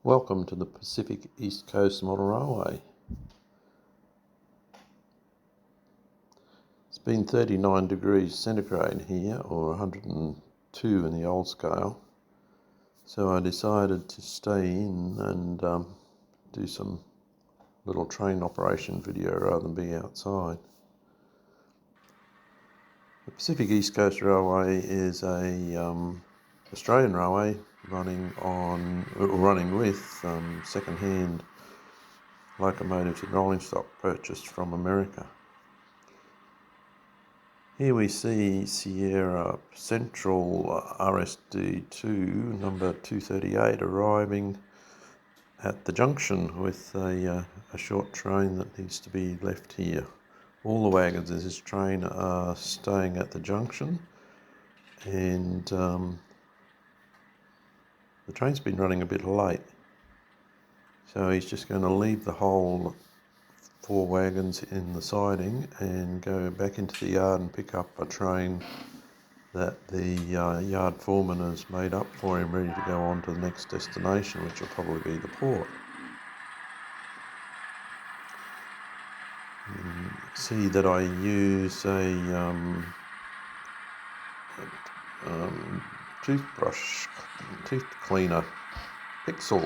Welcome to the Pacific East Coast Model Railway. It's been 39 degrees centigrade here, or 102 in the old scale, so I decided to stay in and do some little train operation video rather than be outside. The Pacific East Coast Railway is a Australian railway running with second-hand locomotives and rolling stock purchased from America. Here we see Sierra Central RSD2 number 238 arriving at the junction with a short train that needs to be left here. All the wagons in this train are staying at the junction, and the train's been running a bit late, so he's just going to leave the whole 4 wagons in the siding and go back into the yard and pick up a train that the yard foreman has made up for him, ready to go on to the next destination, which will probably be the port. You see that I use a tooth cleaner pixel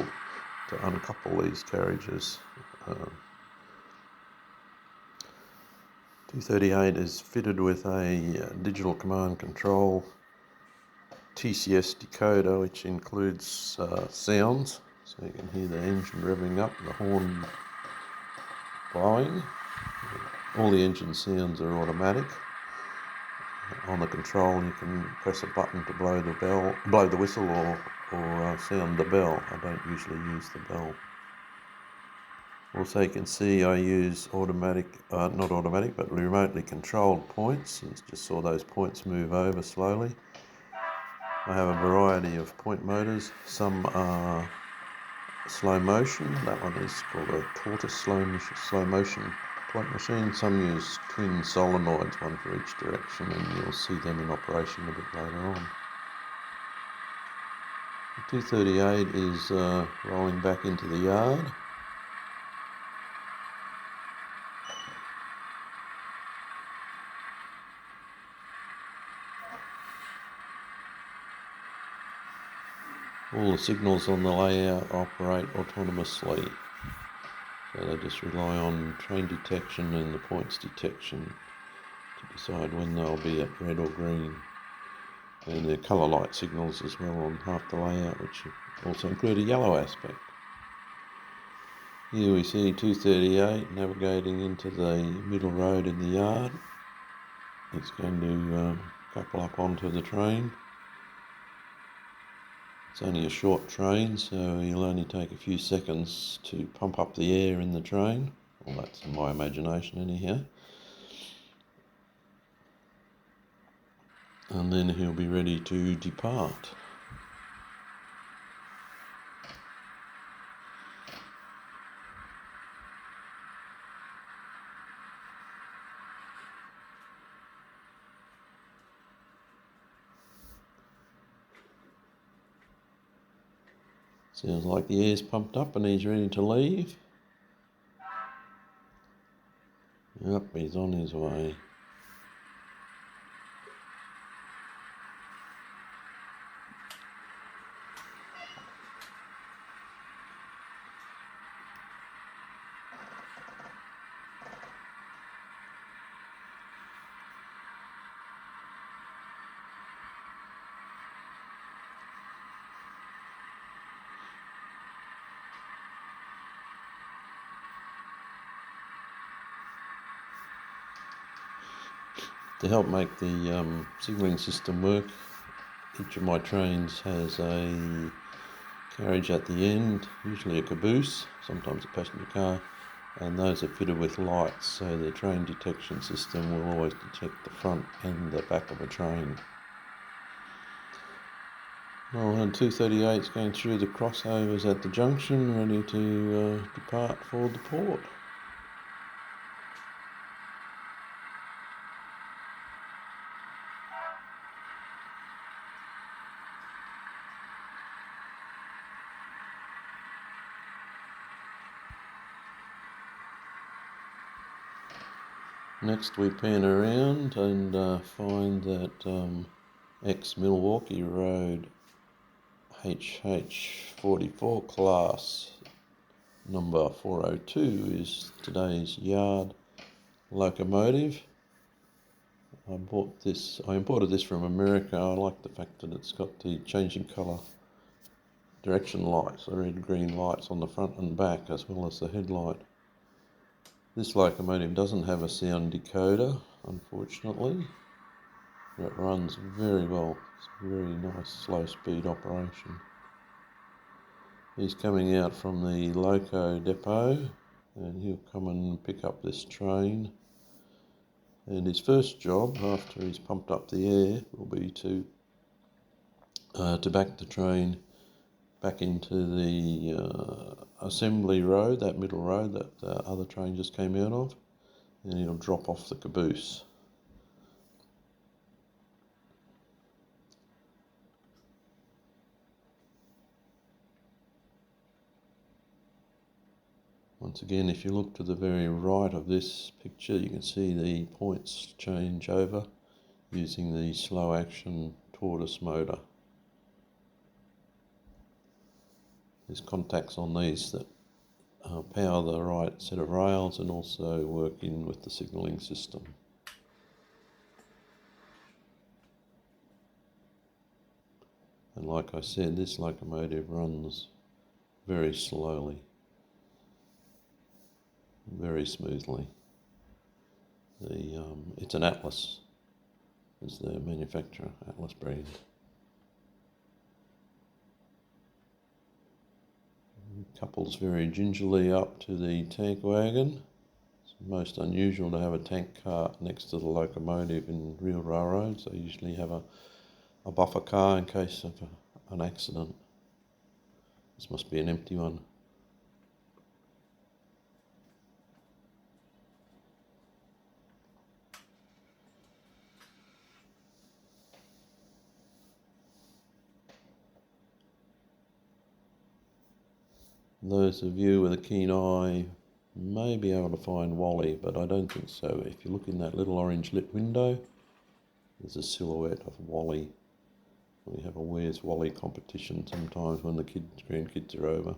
to uncouple these carriages. 238 is fitted with a digital command control TCS decoder, which includes sounds, so you can hear the engine revving up, the horn blowing. All the engine sounds are automatic. On the control, you can press a button to blow the whistle, or sound the bell. I don't usually use the bell. Also, you can see I use not automatic, but remotely controlled points. You just saw those points move over slowly. I have a variety of point motors. Some are slow motion. That one is called a tortoise slow motion point machine. Some use twin solenoids, one for each direction, and you'll see them in operation a bit later on. The 238 is rolling back into the yard. All the signals on the layout operate autonomously, so they just rely on train detection and the points detection to decide when they'll be at red or green. And there are colour light signals as well on half the layout, which also include a yellow aspect. Here we see 238 navigating into the middle road in the yard. It's going to couple up onto the train. It's only a short train, so you'll only take a few seconds to pump up the air in the train. Well, that's in my imagination anyhow. And then he'll be ready to depart. Sounds like the air's pumped up and he's ready to leave. Yep, he's on his way. To help make the signalling system work, each of my trains has a carriage at the end, usually a caboose, sometimes a passenger car, and those are fitted with lights, so the train detection system will always detect the front and the back of a train. Well, and 238 is going through the crossovers at the junction, ready to depart for the port. Next we pan around and find that ex-Milwaukee Road HH44 class number 402 is today's yard locomotive. I imported this from America. I like the fact that it's got the changing colour direction lights, the red green lights on the front and back, as well as the headlight. This locomotive doesn't have a sound decoder, unfortunately. It runs very well. It's a very nice slow speed operation. He's coming out from the loco depot and he'll come and pick up this train. And his first job, after he's pumped up the air, will be to back the train back into the assembly road, that middle road that the other train just came out of, and he'll drop off the caboose. Once again, if you look to the very right of this picture, you can see the points change over using the slow action tortoise motor. There's contacts on these that power the right set of rails and also work in with the signalling system. And like I said, this locomotive runs very slowly, very smoothly. It's an Atlas, is the manufacturer, Atlas brand. Couples very gingerly up to the tank wagon. It's most unusual to have a tank car next to the locomotive in real railroads. They usually have a buffer car in case of an accident. This must be an empty one. Those of you with a keen eye may be able to find Wally, but I don't think so. If you look in that little orange lit window, there's a silhouette of Wally. We have a Where's Wally competition sometimes when the grandkids are over.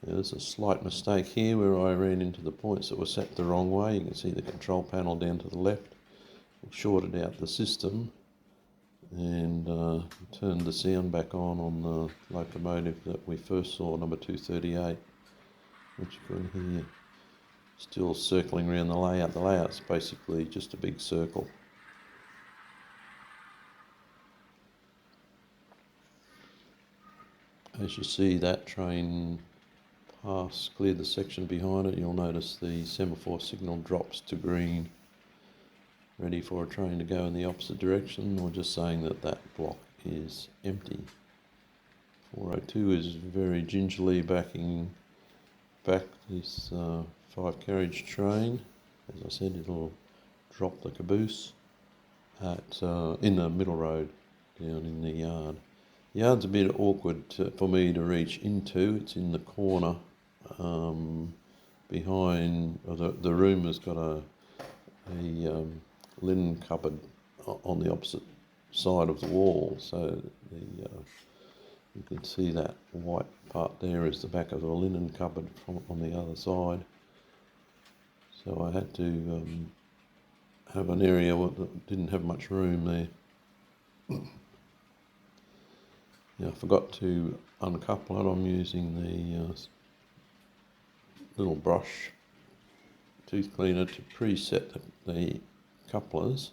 There's a slight mistake here where I ran into the points that were set the wrong way. You can see the control panel down to the left. It shorted out the system and turned the sound back on the locomotive that we first saw, number 238, which you can hear still circling around the layout. The layout's basically just a big circle. As you see that train clear the section behind it, you'll notice the semaphore signal drops to green, ready for a train to go in the opposite direction, or just saying that that block is empty. 402 is very gingerly backing back this 5-carriage train. As I said, it'll drop the caboose in the middle road down in the yard. The yard's a bit awkward for me to reach into. It's in the corner behind. The room has got a linen cupboard on the opposite side of the wall, so you can see that white part there is the back of the linen cupboard on the other side. So I had to have an area that didn't have much room there. Now, I forgot to uncouple it. I'm using the little brush tooth cleaner to preset the couplers,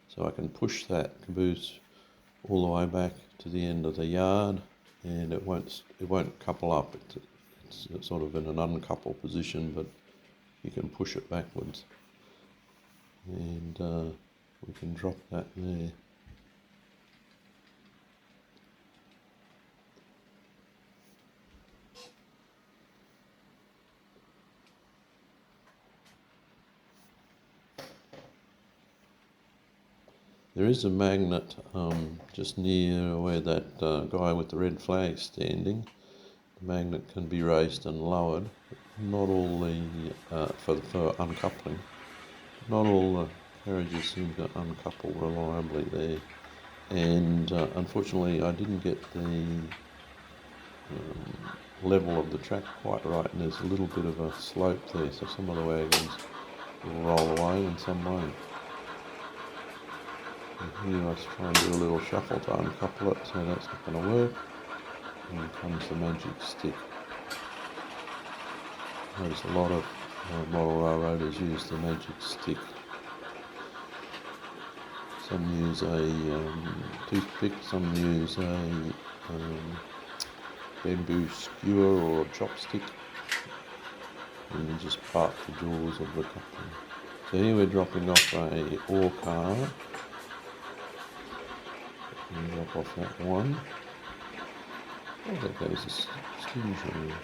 so I can push that caboose all the way back to the end of the yard, and it won't couple up. It's sort of in an uncoupled position, but you can push it backwards, and we can drop that there. There is a magnet just near where that guy with the red flag is standing. The magnet can be raised and lowered. Not all the for uncoupling. Not all the carriages seem to uncouple reliably there. And unfortunately, I didn't get the level of the track quite right, and there's a little bit of a slope there, so some of the wagons will roll away and some won't. And here I try and do a little shuffle to uncouple it, so that's not going to work. And here comes the magic stick. Notice a lot of model railroaders use the magic stick. Some use a toothpick, some use a bamboo skewer or a chopstick, and you just part the jaws of the coupling. So here we're dropping off a ore car. And drop off that one. Oh, that goes a stingy.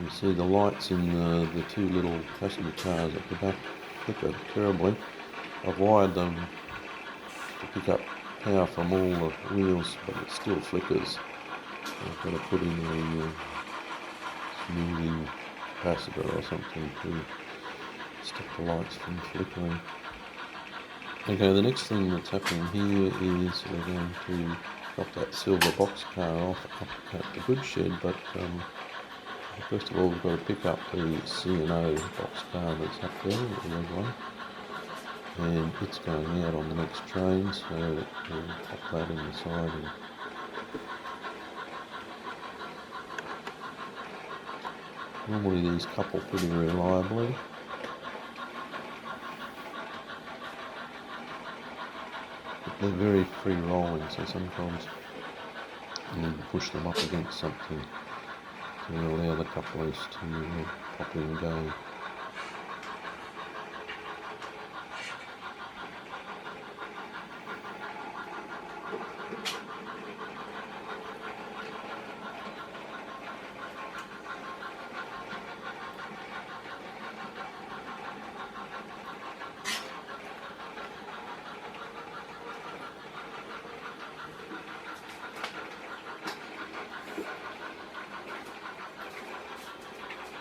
You see the lights in the two little passenger cars at the back flicker terribly. I've wired them to pick up power from all the wheels, but it still flickers. I've got to put in a smoothing capacitor or something to stop the lights from flickering. Okay, the next thing that's happening here is we're going to drop that silver box car off up at the goods shed, but first of all we've got to pick up the C&O box car that's up there, the red one, and it's going out on the next train, so we'll pop that in the siding. Normally these couple pretty reliably. But they're very free rolling, so sometimes you need to push them up against something to allow the couplers to pop in and go.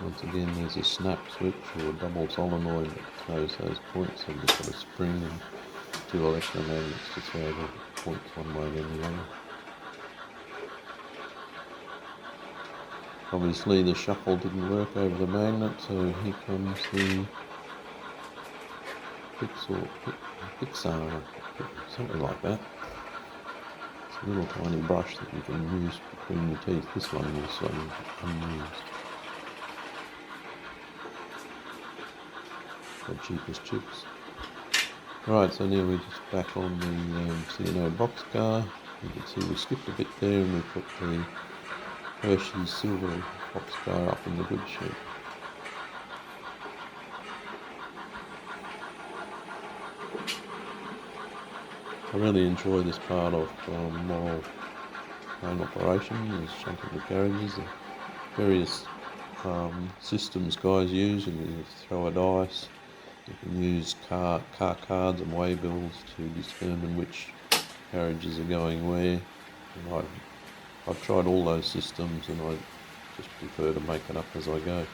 Once again, there's a snap switch or a double solenoid that throws those points. I've just got a spring and two electromagnets to throw the points one way then the other. Obviously the shuffle didn't work over the magnet, so here comes the Pixar, something like that. It's a little tiny brush that you can use between your teeth. This one is unused. The cheapest chips. Right, so now we're just back on the C&O box car. You can see we skipped a bit there and we put the Hershey's silver box car up in the goods shed. I really enjoy this part of model train operation, is shunting the carriages. The various systems guys use, and you throw a dice. You can use car cards and waybills to determine which carriages are going where. And I've tried all those systems, and I just prefer to make it up as I go.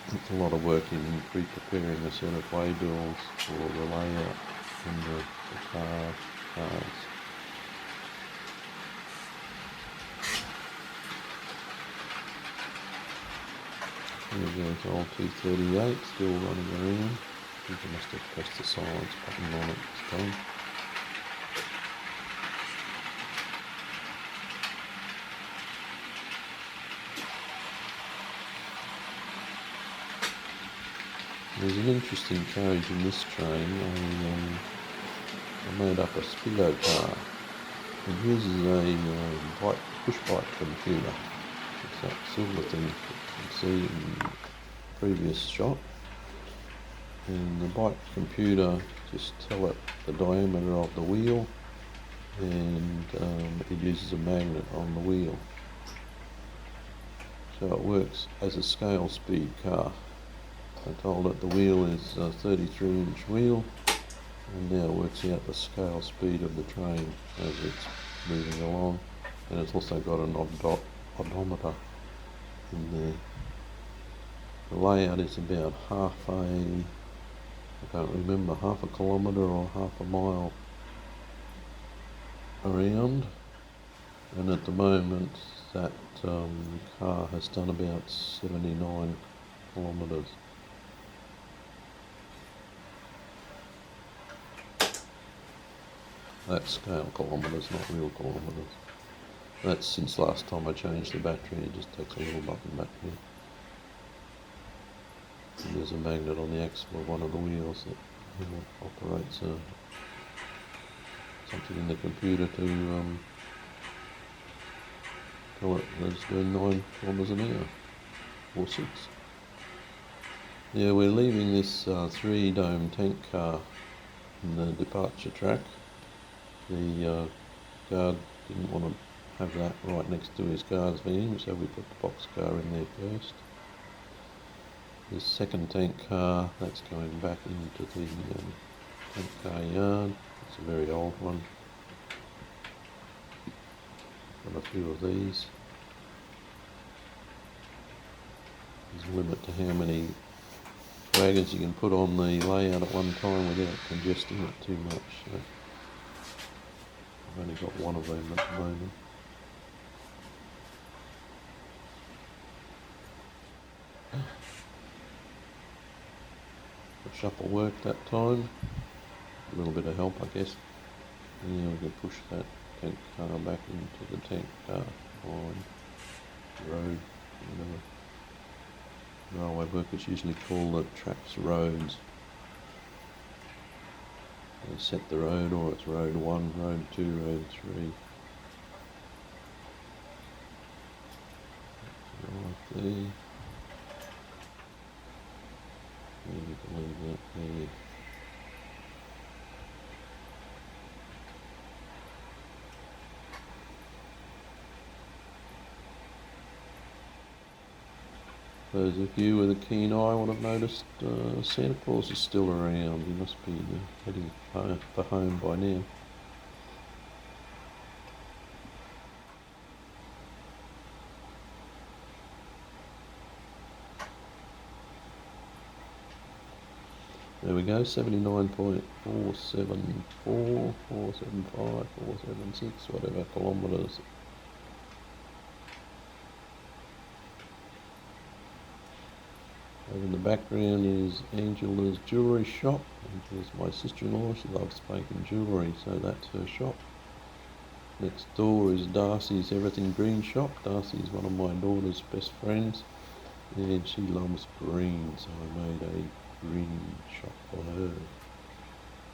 It's a lot of work in pre-preparing a set of waybills for the layout and the cards. Here we go to old 238, still running around. I think I must have pressed the silence button on it this time. There's an interesting carriage in this train. I made up a speedo car. It uses a push bike computer. It's that silver thing that you can see in the previous shot. And the bike computer just tell it the diameter of the wheel, and it uses a magnet on the wheel. So it works as a scale speed car. I told it the wheel is a 33-inch wheel, and now works out the scale speed of the train as it's moving along, and it's also got an odometer in there. The layout is about I can't remember, half a kilometre or half a mile around, and at the moment that car has done about 79 kilometres. That's scale kilometres, not real kilometres. That's since last time I changed the battery. It just takes a little button battery. And there's a magnet on the axle of one of the wheels that operates something in the computer to tell it that it's doing 9 kilometres an hour, or 6. Yeah, we're leaving this 3-dome tank car in the departure track. The guard didn't want to have that right next to his guard's van, so we put the boxcar in there first. The second tank car, that's going back into the tank car yard. It's a very old one. Got a few of these. There's a limit to how many wagons you can put on the layout at one time without congesting it too much. So I've only got one of them at the moment. The shuffle worked that time. A little bit of help, I guess. Yeah, we can push that tank car back into the tank car line, road, whatever. Railway workers usually call the tracks roads. They set the road, or it's road 1, road 2, road 3. Right there. Yeah, we can leave that there. Those of you with a keen eye would have noticed Santa Claus is still around. He must be heading for home by now. There we go, 79.474, 475, 476, whatever kilometres. Over in the background is Angela's jewellery shop. Angela's my sister-in-law. She loves making jewellery, so that's her shop. Next door is Darcy's Everything Green shop. Darcy is one of my daughter's best friends, and she loves green, so I made a green shop for her.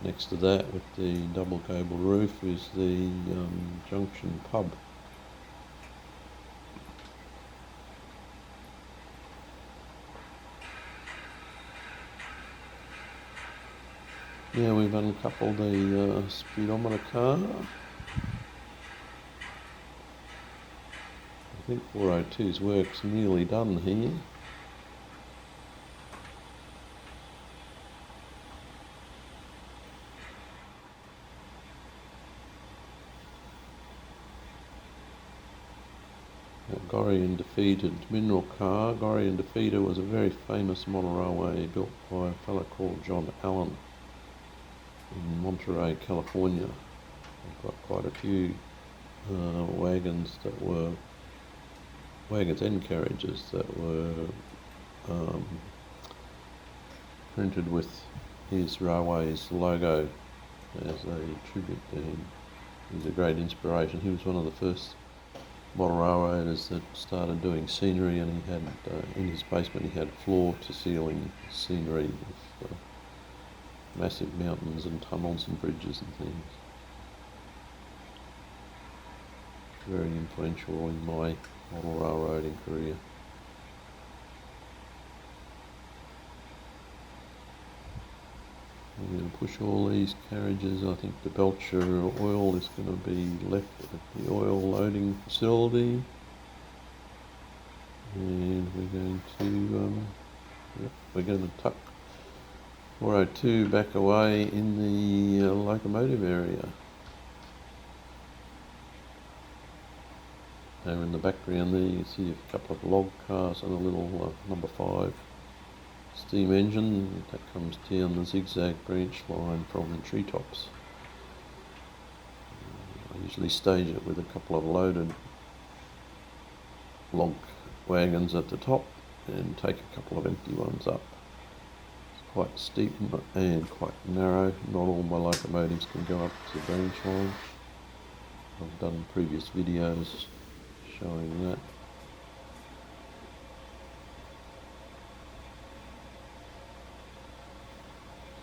Next to that, with the double gable roof, is the Junction pub. Now we've uncoupled the speedometer car. I think 402's work's nearly done here. Gorrie and Defeated mineral car. Gorrie and Defeated was a very famous model railway built by a fellow called John Allen in Monterey, California. I've got quite a few wagons and carriages that were printed with his railway's logo as a tribute to him. He's a great inspiration. He was one of the first model railroaders that started doing scenery, and he had in his basement he had floor-to-ceiling scenery with massive mountains and tunnels and bridges and things. Very influential in my model railroading career. I'm going to push all these carriages. I think the Belcher oil is going to be left at the oil loading facility, and we're going to tuck 402 back away in the locomotive area. Now in the background there you can see a couple of log cars and a little number 5 steam engine that comes down the zigzag branch line from the treetops. I usually stage it with a couple of loaded log wagons at the top and take a couple of empty ones up. It's quite steep and quite narrow. Not all my locomotives can go up to the branch line. I've done previous videos showing that.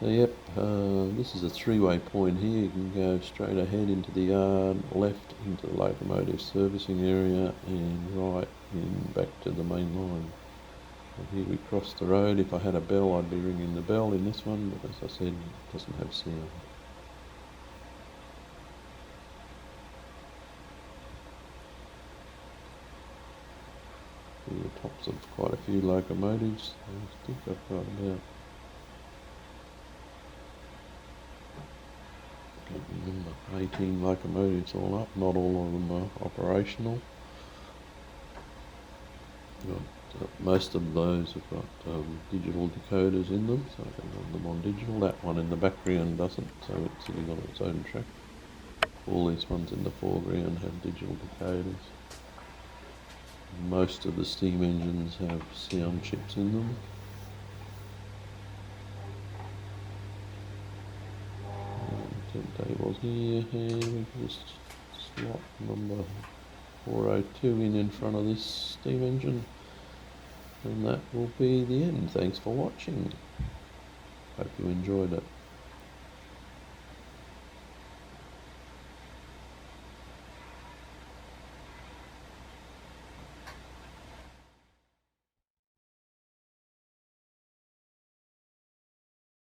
So yep, this is a 3-way point here. You can go straight ahead into the yard, left into the locomotive servicing area, and right in back to the main line. And here we cross the road. If I had a bell, I'd be ringing the bell in this one, but as I said, it doesn't have sound. See the tops of quite a few locomotives. I think I've got about, I can't remember, 18 locomotives all up. Not all of them are operational. Most of those have got digital decoders in them, so I can run them on digital. That one in the background doesn't, so it's sitting on its own track. All these ones in the foreground have digital decoders. Most of the steam engines have sound chips in them. Tables here, and we can just slot number 402 in front of this steam engine, and that will be the end. Thanks for watching. Hope you enjoyed it.